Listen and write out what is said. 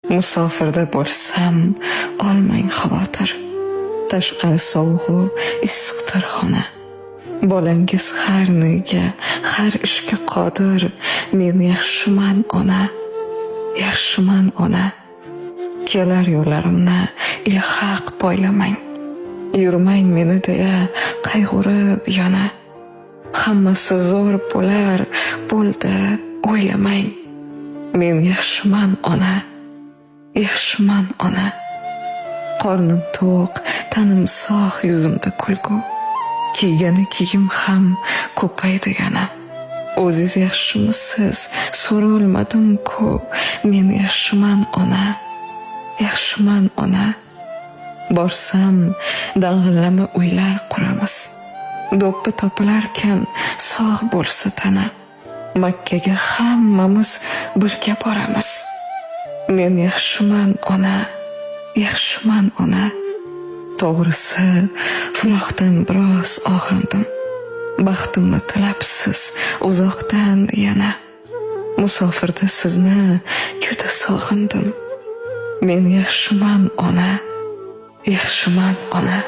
Musofirda bo'lsam olmang xavotir. Tashqari sovug'u issiqdir xona. Bolangiz har nega, har ishga qodir. Men yaxshiman ona, yaxshiman ona. Kelar yo'llarimni ilhaq poylamang. Yurmang meni deya qayg'urib yana. Hammasi zo'r bo'lar, bo'ldi o'ylamang. Men yaxshiman ona, yaxshiman ona. Qornim to'q, tanim sog', yuzimda kulgu. Kiygani kiyim ham ko'paydi yana. O'ziz yaxshimisiz? So'rolmadim-ku. Men yaxshiman ona, yaxshiman ona. Borsam dang'illama uylar quramiz. Do'ppi topilarkan sog' bo'lsa tana. Makkaga hammamiz birga boramiz. Men yaxshiman ona, yaxshiman ona. To'g'risi, firoqdan biroz og'rindim. Baxtimni tilabsiz uzoqdan yana. Musofirda sizni juda sog'indim. Men yaxshiman ona, yaxshiman ona.